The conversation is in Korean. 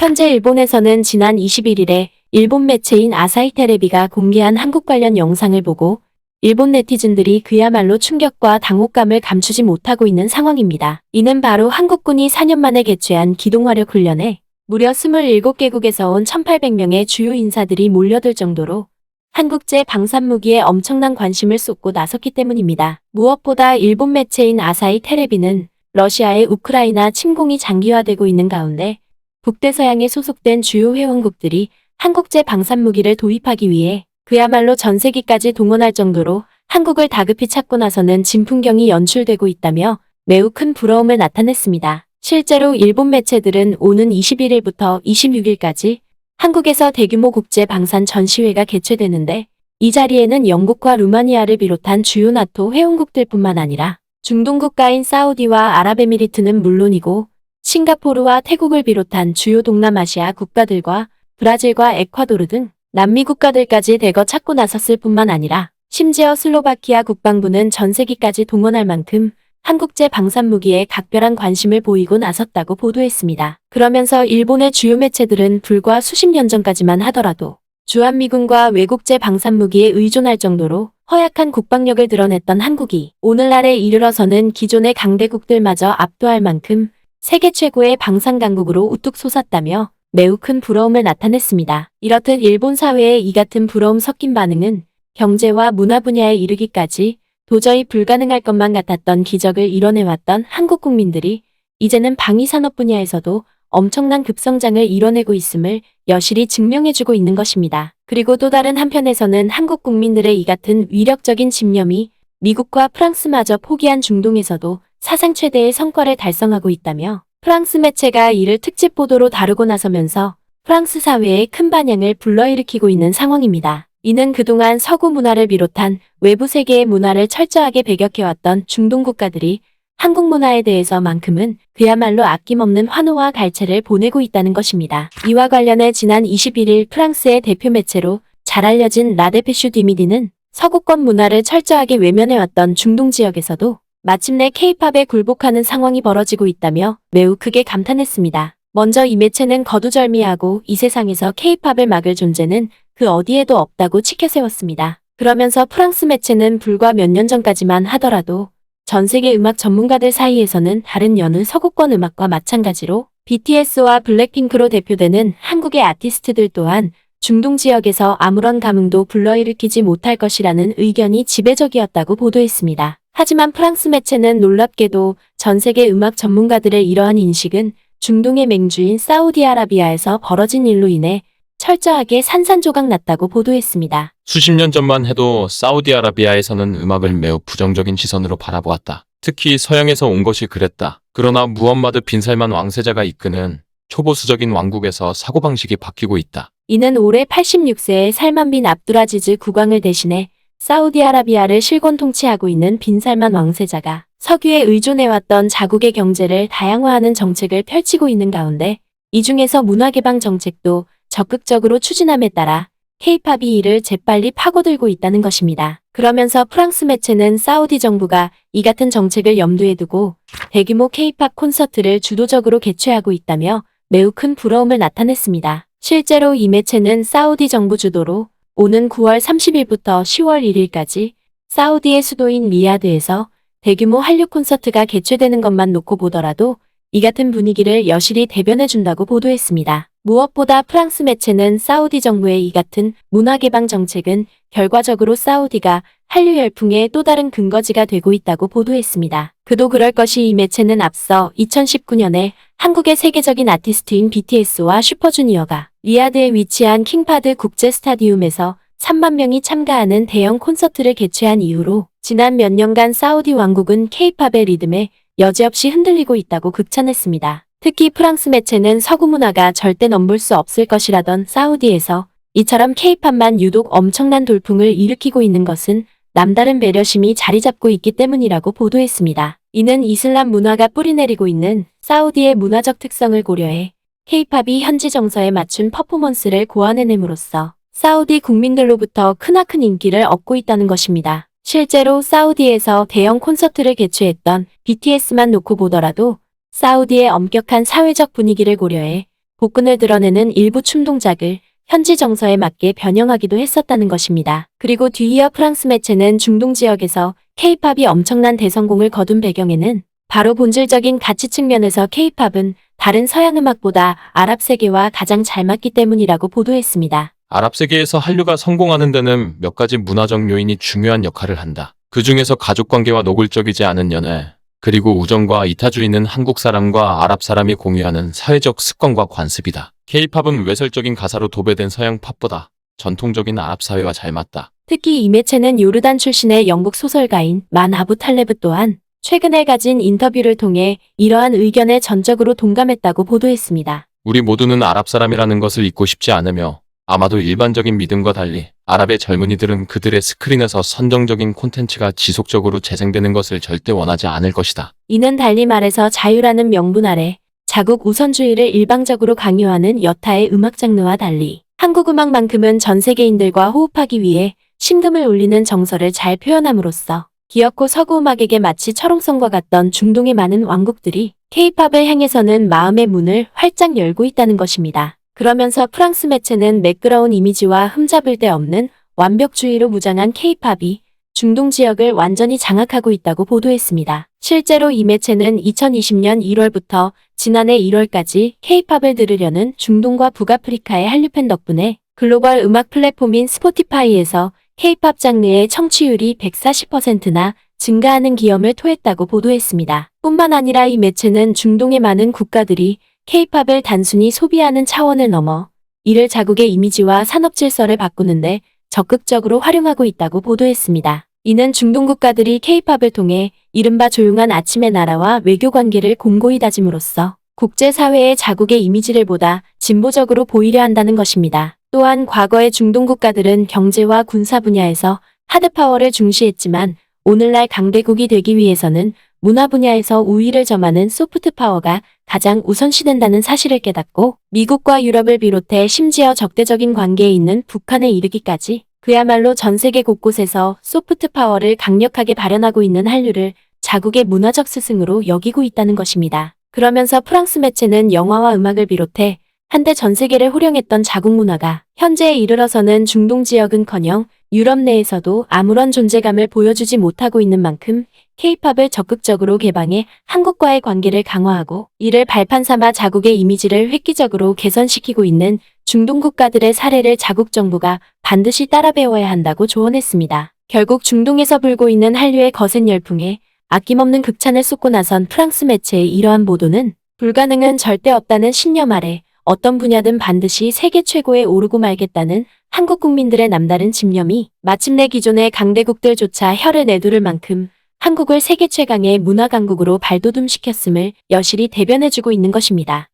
현재 일본에서는 지난 21일에 일본 매체인 아사히 테레비가 공개한 한국 관련 영상을 보고 일본 네티즌들이 그야말로 충격과 당혹감을 감추지 못하고 있는 상황입니다. 이는 바로 한국군이 4년 만에 개최한 기동화력 훈련에 무려 27개국에서 온 1,800명의 주요 인사들이 몰려들 정도로 한국제 방산무기에 엄청난 관심을 쏟고 나섰기 때문입니다. 무엇보다 일본 매체인 아사히 테레비는 러시아의 우크라이나 침공이 장기화되고 있는 가운데 북대서양에 소속된 주요 회원국들이 한국제 방산무기를 도입하기 위해 그야말로 전세기까지 동원할 정도로 한국을 다급히 찾고 나서는 진풍경이 연출되고 있다며 매우 큰 부러움을 나타냈습니다. 실제로 일본 매체들은 오는 21일부터 26일까지 한국에서 대규모 국제 방산 전시회가 개최되는데 이 자리에는 영국과 루마니아를 비롯한 주요 나토 회원국들뿐만 아니라 중동 국가인 사우디와 아랍에미리트는 물론이고 싱가포르와 태국을 비롯한 주요 동남아시아 국가들과 브라질과 에콰도르 등 남미 국가들까지 대거 찾고 나섰을 뿐만 아니라 심지어 슬로바키아 국방부는 전세기까지 동원할 만큼 한국제 방산무기에 각별한 관심을 보이고 나섰다고 보도했습니다. 그러면서 일본의 주요 매체들은 불과 수십 년 전까지만 하더라도 주한미군과 외국제 방산무기에 의존할 정도로 허약한 국방력을 드러냈던 한국이 오늘날에 이르러서는 기존의 강대국들마저 압도할 만큼 세계 최고의 방산 강국으로 우뚝 솟았다며 매우 큰 부러움을 나타냈습니다. 이렇듯 일본 사회의 이 같은 부러움 섞인 반응은 경제와 문화 분야에 이르기까지 도저히 불가능할 것만 같았던 기적을 이뤄내왔던 한국 국민들이 이제는 방위산업 분야에서도 엄청난 급성장을 이뤄내고 있음을 여실히 증명해주고 있는 것입니다. 그리고 또 다른 한편에서는 한국 국민들의 이 같은 위력적인 집념이 미국과 프랑스마저 포기한 중동에서도 사상 최대의 성과를 달성하고 있다며 프랑스 매체가 이를 특집 보도로 다루고 나서면서 프랑스 사회에 큰 반향을 불러일으키고 있는 상황입니다. 이는 그동안 서구 문화를 비롯한 외부 세계의 문화를 철저하게 배격해왔던 중동 국가들이 한국 문화에 대해서만큼은 그야말로 아낌없는 환호와 갈채를 보내고 있다는 것입니다. 이와 관련해 지난 21일 프랑스의 대표 매체로 잘 알려진 라데페슈 디미디는 서구권 문화를 철저하게 외면해왔던 중동 지역에서도 마침내 K-팝에 굴복하는 상황이 벌어지고 있다며 매우 크게 감탄했습니다. 먼저 이 매체는 거두절미하고 이 세상에서 K-팝을 막을 존재는 그 어디에도 없다고 치켜세웠습니다. 그러면서 프랑스 매체는 불과 몇 년 전까지만 하더라도 전 세계 음악 전문가들 사이에서는 다른 여느 서구권 음악과 마찬가지로 BTS와 블랙핑크로 대표되는 한국의 아티스트들 또한 중동 지역에서 아무런 감흥도 불러일으키지 못할 것이라는 의견이 지배적이었다고 보도했습니다. 하지만 프랑스 매체는 놀랍게도 전 세계 음악 전문가들의 이러한 인식은 중동의 맹주인 사우디아라비아에서 벌어진 일로 인해 철저하게 산산조각 났다고 보도했습니다. 수십 년 전만 해도 사우디아라비아에서는 음악을 매우 부정적인 시선으로 바라보았다. 특히 서양에서 온 것이 그랬다. 그러나 무함마드 빈 살만 왕세자가 이끄는 초보수적인 왕국에서 사고방식이 바뀌고 있다. 이는 올해 86세의 살만 빈 압두라지즈 국왕을 대신해 사우디아라비아를 실권 통치하고 있는 빈 살만 왕세자가 석유에 의존해왔던 자국의 경제를 다양화하는 정책을 펼치고 있는 가운데 이 중에서 문화개방 정책도 적극적으로 추진함에 따라 K-팝이 이를 재빨리 파고들고 있다는 것입니다. 그러면서 프랑스 매체는 사우디 정부가 이 같은 정책을 염두에 두고 대규모 K-팝 콘서트를 주도적으로 개최하고 있다며 매우 큰 부러움을 나타냈습니다. 실제로 이 매체는 사우디 정부 주도로 오는 9월 30일부터 10월 1일까지 사우디의 수도인 리야드에서 대규모 한류 콘서트가 개최되는 것만 놓고 보더라도 이 같은 분위기를 여실히 대변해준다고 보도했습니다. 무엇보다 프랑스 매체는 사우디 정부의 이 같은 문화개방 정책은 결과적으로 사우디가 한류 열풍의 또 다른 근거지가 되고 있다고 보도했습니다. 그도 그럴 것이 이 매체는 앞서 2019년에 한국의 세계적인 아티스트인 BTS와 슈퍼주니어가 리야드에 위치한 킹파드 국제 스타디움에서 3만 명이 참가하는 대형 콘서트를 개최한 이후로 지난 몇 년간 사우디 왕국은 K-팝의 리듬에 여지없이 흔들리고 있다고 극찬했습니다. 특히 프랑스 매체는 서구 문화가 절대 넘볼 수 없을 것이라던 사우디에서 이처럼 K-팝만 유독 엄청난 돌풍을 일으키고 있는 것은 남다른 배려심이 자리 잡고 있기 때문이라고 보도했습니다. 이는 이슬람 문화가 뿌리내리고 있는 사우디의 문화적 특성을 고려해 K-팝이 현지 정서에 맞춘 퍼포먼스를 고안해냄으로써 사우디 국민들로부터 크나큰 인기를 얻고 있다는 것입니다. 실제로 사우디에서 대형 콘서트를 개최했던 BTS만 놓고 보더라도 사우디의 엄격한 사회적 분위기를 고려해 복근을 드러내는 일부 춤동작을 현지 정서에 맞게 변형하기도 했었다는 것입니다. 그리고 뒤이어 프랑스 매체는 중동 지역에서 K-팝이 엄청난 대성공을 거둔 배경에는 바로 본질적인 가치 측면에서 K-팝은 다른 서양 음악보다 아랍 세계와 가장 잘 맞기 때문이라고 보도했습니다. 아랍 세계에서 한류가 성공하는 데는 몇 가지 문화적 요인이 중요한 역할을 한다. 그 중에서 가족관계와 노골적이지 않은 연애, 그리고 우정과 이타주의는 한국 사람과 아랍 사람이 공유하는 사회적 습관과 관습이다. K-팝은 외설적인 가사로 도배된 서양 팝보다 전통적인 아랍 사회와 잘 맞다. 특히 이 매체는 요르단 출신의 영국 소설가인 만 아부 탈레브 또한 최근에 가진 인터뷰를 통해 이러한 의견에 전적으로 동감했다고 보도했습니다. 우리 모두는 아랍 사람이라는 것을 잊고 싶지 않으며 아마도 일반적인 믿음과 달리 아랍의 젊은이들은 그들의 스크린에서 선정적인 콘텐츠가 지속적으로 재생되는 것을 절대 원하지 않을 것이다. 이는 달리 말해서 자유라는 명분 아래 자국 우선주의를 일방적으로 강요하는 여타의 음악 장르와 달리 한국 음악만큼은 전 세계인들과 호흡하기 위해 심금을 울리는 정서를 잘 표현함으로써 기엽고 서구 음악에게 마치 철옹성과 같던 중동의 많은 왕국들이 K-팝을 향해서는 마음의 문을 활짝 열고 있다는 것입니다. 그러면서 프랑스 매체는 매끄러운 이미지와 흠잡을 데 없는 완벽주의로 무장한 K-팝이 중동 지역을 완전히 장악하고 있다고 보도했습니다. 실제로 이 매체는 2020년 1월부터 지난해 1월까지 K-팝을 들으려는 중동과 북아프리카의 한류팬 덕분에 글로벌 음악 플랫폼인 스포티파이에서 K-팝 장르의 청취율이 140%나 증가하는 기염을 토했다고 보도했습니다. 뿐만 아니라 이 매체는 중동의 많은 국가들이 K-팝을 단순히 소비하는 차원을 넘어 이를 자국의 이미지와 산업 질서를 바꾸는데 적극적으로 활용하고 있다고 보도했습니다. 이는 중동 국가들이 K-팝을 통해 이른바 조용한 아침의 나라와 외교 관계를 공고히 다짐으로써 국제사회의 자국의 이미지를 보다 진보적으로 보이려 한다는 것입니다. 또한 과거의 중동 국가들은 경제와 군사 분야에서 하드파워를 중시했지만 오늘날 강대국이 되기 위해서는 문화 분야에서 우위를 점하는 소프트 파워가 가장 우선시된다는 사실을 깨닫고 미국과 유럽을 비롯해 심지어 적대적인 관계에 있는 북한에 이르기까지 그야말로 전 세계 곳곳에서 소프트 파워를 강력하게 발현하고 있는 한류를 자국의 문화적 스승으로 여기고 있다는 것입니다. 그러면서 프랑스 매체는 영화와 음악을 비롯해 한때 전 세계를 호령했던 자국 문화가 현재에 이르러서는 중동 지역은커녕 유럽 내에서도 아무런 존재감을 보여주지 못하고 있는 만큼 K-팝을 적극적으로 개방해 한국과의 관계를 강화하고 이를 발판 삼아 자국의 이미지를 획기적으로 개선시키고 있는 중동 국가들의 사례를 자국 정부가 반드시 따라 배워야 한다고 조언했습니다. 결국 중동에서 불고 있는 한류의 거센 열풍에 아낌없는 극찬을 쏟고 나선 프랑스 매체의 이러한 보도는 불가능은 절대 없다는 신념 아래 어떤 분야든 반드시 세계 최고에 오르고 말겠다는 한국 국민들의 남다른 집념이 마침내 기존의 강대국들조차 혀를 내두를 만큼 한국을 세계 최강의 문화 강국으로 발돋움시켰음을 여실히 대변해주고 있는 것입니다.